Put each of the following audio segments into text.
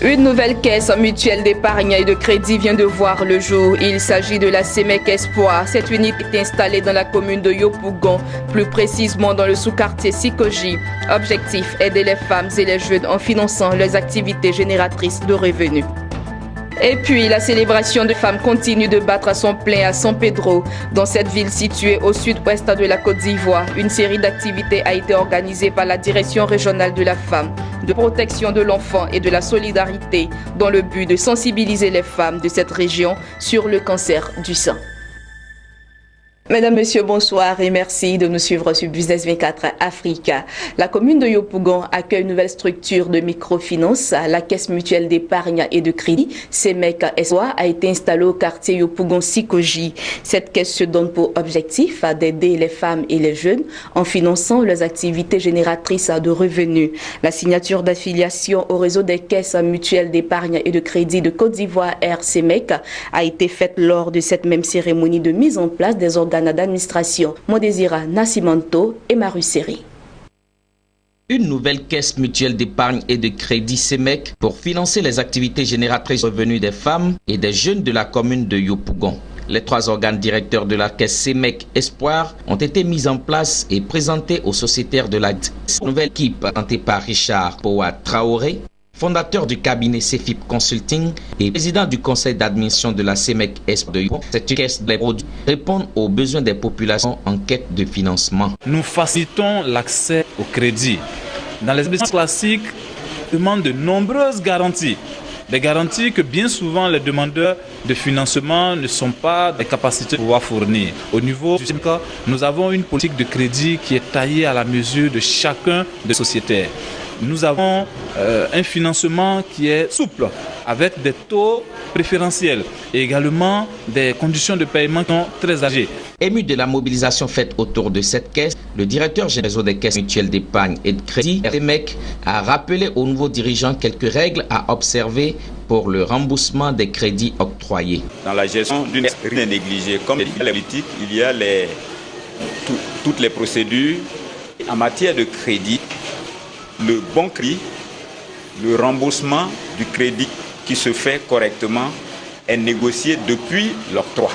Une nouvelle caisse mutuelle d'épargne et de crédit vient de voir le jour. Il s'agit de la CEMEC Espoir. Cette unité est installée dans la commune de Yopougon, plus précisément dans le sous-quartier Sikoji. Objectif, aider les femmes et les jeunes en finançant leurs activités génératrices de revenus. Et puis, la célébration de femmes continue de battre à son plein à San Pedro. Dans cette ville située au sud-ouest de la Côte d'Ivoire, une série d'activités a été organisée par la Direction régionale de la femme, de protection de l'enfant et de la solidarité dans le but de sensibiliser les femmes de cette région sur le cancer du sein. Mesdames, Messieurs, bonsoir et merci de nous suivre sur Business 24 Africa. La commune de Yopougon accueille une nouvelle structure de microfinance. La Caisse mutuelle d'épargne et de crédit, CEMEC Espoir, a été installée au quartier Yopougon-Sikoji. Cette caisse se donne pour objectif d'aider les femmes et les jeunes en finançant leurs activités génératrices de revenus. La signature d'affiliation au réseau des caisses mutuelles d'épargne et de crédit de Côte d'Ivoire, RCMEC, a été faite lors de cette même cérémonie de mise en place des organes d'administration Modésira Nascimento et Maruseri. Une nouvelle caisse mutuelle d'épargne et de crédit CEMEC pour financer les activités génératrices de revenus des femmes et des jeunes de la commune de Yopougon. Les 3 organes directeurs de la caisse CEMEC Espoir ont été mis en place et présentés aux sociétaires de la nouvelle équipe présentée par Richard Poa Traoré, fondateur du cabinet CEFIP Consulting et président du conseil d'administration de la CEMEC Espoir de Yopougon. Cette caisse de produits répond aux besoins des populations en quête de financement. Nous facilitons l'accès au crédit. Dans les établissements classiques, on demande de nombreuses garanties. Des garanties que bien souvent les demandeurs de financement ne sont pas en capacité de pouvoir fournir. Au niveau du CEMEC, nous avons une politique de crédit qui est taillée à la mesure de chacun des sociétaires. Nous avons un financement qui est souple, avec des taux préférentiels et également des conditions de paiement qui sont très âgées. Ému de la mobilisation faite autour de cette caisse, le directeur général des caisses mutuelles d'épargne et de crédit, RCMEC, a rappelé aux nouveaux dirigeants quelques règles à observer pour le remboursement des crédits octroyés. Dans la gestion d'une caisse, rien n'est négligé. Comme il y a les politiques, il y a toutes les procédures. En matière de crédit, le bon crédit, le remboursement du crédit qui se fait correctement est négocié depuis l'octroi,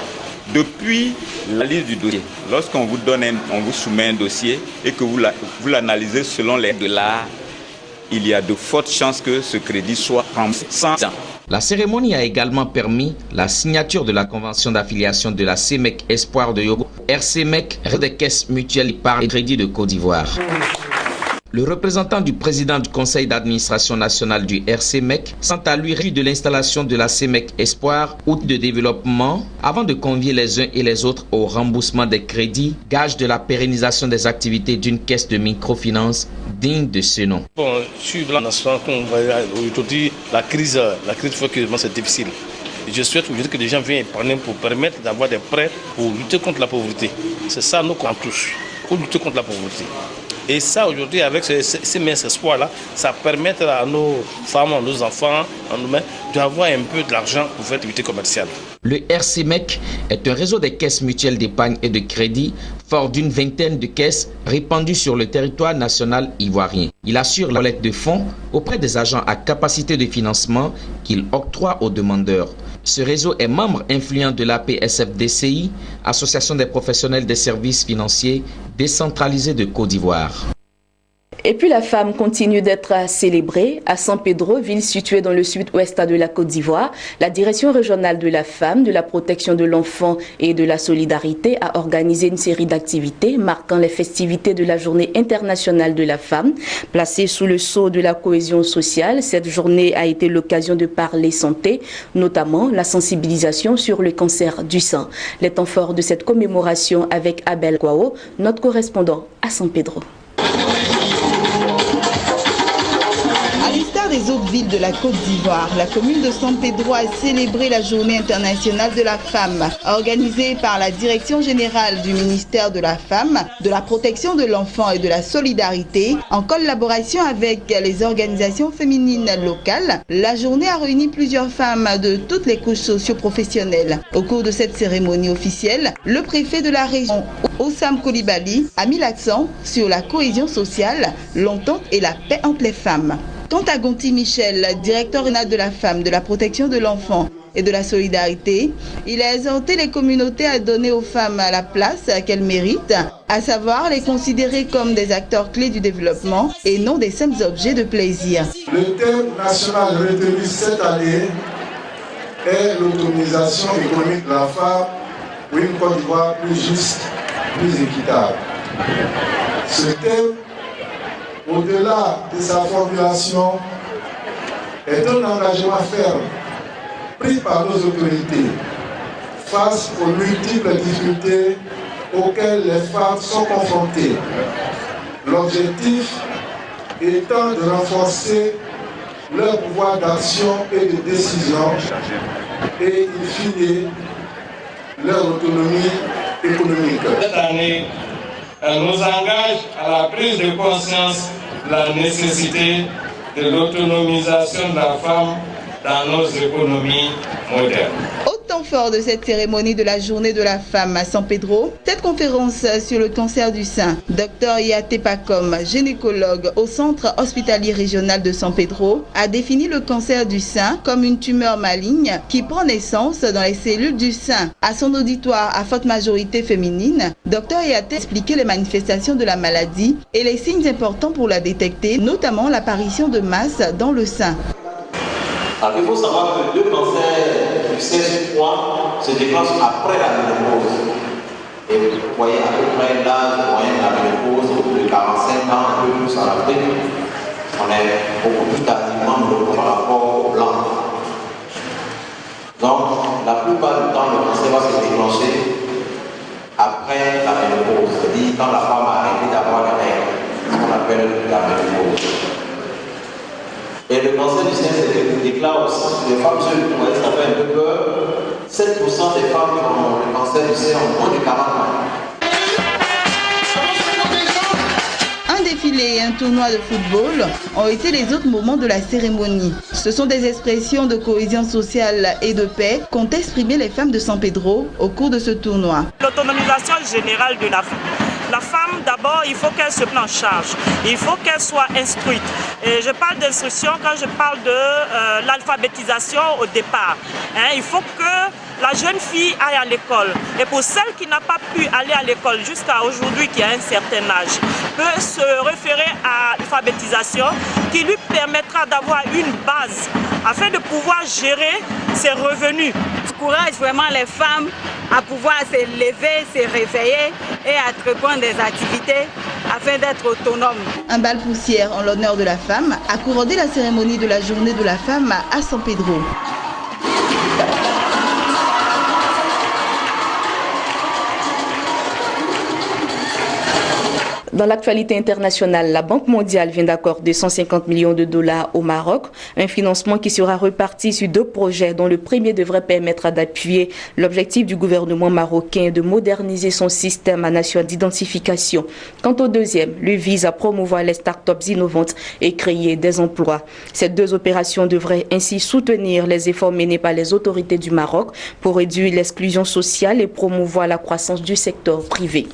depuis la liste du dossier. Lorsqu'on vous donne, on vous soumet un dossier et que vous l'analysez selon les règles de l'art, il y a de fortes chances que ce crédit soit remboursé sans temps. La cérémonie a également permis la signature de la convention d'affiliation de la CEMEC Espoir de Yopougon, RCMEC, réseau des caisses mutuelles d'épargne et crédit de Côte d'Ivoire. Le représentant du président du conseil d'administration nationale du RCMEC s'est à lui réjoui de l'installation de la CEMEC Espoir, outil de développement, avant de convier les uns et les autres au remboursement des crédits, gage de la pérennisation des activités d'une caisse de microfinance digne de ce nom. Bon, sur la nation, aujourd'hui, la crise fait que c'est difficile. Je souhaite aujourd'hui que les gens viennent épargner pour permettre d'avoir des prêts pour lutter contre la pauvreté. C'est ça nous qu'on touche, pour lutter contre la pauvreté. Et ça, aujourd'hui, avec ces espoirs-là, ça permet à nos femmes, à nos enfants, à nous-mêmes, d'avoir un peu de l'argent pour faire l'activité commerciale. Le RCMEC est un réseau des caisses mutuelles d'épargne et de crédit fort d'une vingtaine de caisses répandues sur le territoire national ivoirien. Il assure la collecte de fonds auprès des agents à capacité de financement qu'il octroie aux demandeurs. Ce réseau est membre influent de l'APSFDCI, Association des professionnels des services financiers décentralisés de Côte d'Ivoire. Et puis la femme continue d'être célébrée à San Pedro, ville située dans le sud-ouest de la Côte d'Ivoire. La Direction régionale de la femme, de la protection de l'enfant et de la solidarité a organisé une série d'activités marquant les festivités de la Journée internationale de la femme. Placée sous le sceau de la cohésion sociale, cette journée a été l'occasion de parler santé, notamment la sensibilisation sur le cancer du sein. Les temps forts de cette commémoration avec Abel Kwao, notre correspondant à San Pedro. Des autres villes de la Côte d'Ivoire, la commune de San Pedro a célébré la Journée internationale de la femme, organisée par la Direction générale du ministère de la Femme, de la protection de l'enfant et de la solidarité, en collaboration avec les organisations féminines locales. La journée a réuni plusieurs femmes de toutes les couches socio-professionnelles. Au cours de cette cérémonie officielle, le préfet de la région, Osam Coulibaly, a mis l'accent sur la cohésion sociale, l'entente et la paix entre les femmes. Quant à Gonti Michel, directeur régional de la femme, de la protection de l'enfant et de la solidarité, il a exhorté les communautés à donner aux femmes la place qu'elles méritent, à savoir les considérer comme des acteurs clés du développement et non des simples objets de plaisir. Le thème national retenu cette année est l'autonomisation économique de la femme pour une Côte d'Ivoire plus juste, plus équitable. Ce thème, au-delà de sa formulation, est un engagement ferme pris par nos autorités face aux multiples difficultés auxquelles les femmes sont confrontées. L'objectif étant de renforcer leur pouvoir d'action et de décision et, in fine, leur autonomie économique. Cette année, elle nous engage à la prise de conscience de la nécessité de l'autonomisation de la femme dans nos économies modernes. Temps fort de cette cérémonie de la journée de la femme à San Pedro, cette conférence sur le cancer du sein. Dr Yaté Pacom, gynécologue au centre hospitalier régional de San Pedro, a défini le cancer du sein comme une tumeur maligne qui prend naissance dans les cellules du sein. À son auditoire à forte majorité féminine, Dr Yaté a expliqué les manifestations de la maladie et les signes importants pour la détecter, notamment l'apparition de masses dans le sein. Alors il faut savoir que le cancer du sein sur 3 se déclenche après la ménopause. Et vous voyez à peu près l'âge moyen de la ménopause, de 45 ans, un peu plus en Afrique. On est beaucoup plus tardivement ménopause par rapport aux blancs. Donc la plupart du temps, le cancer va se déclencher après la ménopause, c'est-à-dire quand la femme a arrêté d'avoir les règles, ce qu'on appelle la ménopause. Et le cancer du sein se déclare aussi sur les femmes jeunes. Vous voyez, ça fait un peu peur. 7% des femmes qui ont le cancer du sein ont moins de 40 ans. Un défilé et un tournoi de football ont été les autres moments de la cérémonie. Ce sont des expressions de cohésion sociale et de paix qu'ont exprimé les femmes de San Pedro au cours de ce tournoi. L'autonomisation générale de la femme. La femme, d'abord, il faut qu'elle se prenne en charge. Il faut qu'elle soit instruite. Et je parle d'instruction quand je parle de l'alphabétisation au départ. Il faut que la jeune fille aille à l'école. Et pour celle qui n'a pas pu aller à l'école jusqu'à aujourd'hui, qui a un certain âge, peut se référer à l'alphabétisation qui lui permettra d'avoir une base afin de pouvoir gérer ses revenus. Je encourage vraiment les femmes à pouvoir se lever, se réveiller et à entreprendre des activités afin d'être autonomes. Un bal poussière en l'honneur de la femme a couronné la cérémonie de la journée de la femme à San Pedro. Dans l'actualité internationale, la Banque mondiale vient d'accorder 150 millions de dollars au Maroc, un financement qui sera reparti sur 2 projets dont le premier devrait permettre d'appuyer l'objectif du gouvernement marocain de moderniser son système national d'identification. Quant au deuxième, lui vise à promouvoir les startups innovantes et créer des emplois. Ces 2 opérations devraient ainsi soutenir les efforts menés par les autorités du Maroc pour réduire l'exclusion sociale et promouvoir la croissance du secteur privé.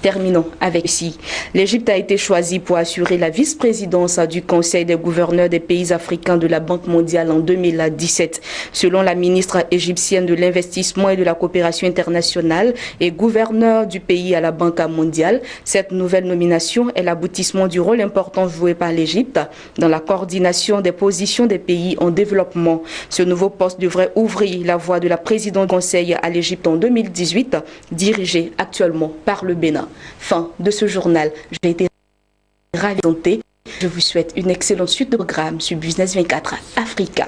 Terminons avec ici. L'Égypte a été choisie pour assurer la vice-présidence du Conseil des gouverneurs des pays africains de la Banque mondiale en 2017. Selon la ministre égyptienne de l'Investissement et de la Coopération internationale et gouverneur du pays à la Banque mondiale, cette nouvelle nomination est l'aboutissement du rôle important joué par l'Égypte dans la coordination des positions des pays en développement. Ce nouveau poste devrait ouvrir la voie de la présidente du Conseil à l'Égypte en 2018, dirigée actuellement par le Bénin. Fin de ce journal. J'ai été ravie de vous. Je vous souhaite une excellente suite de programmes sur Business 24 Africa.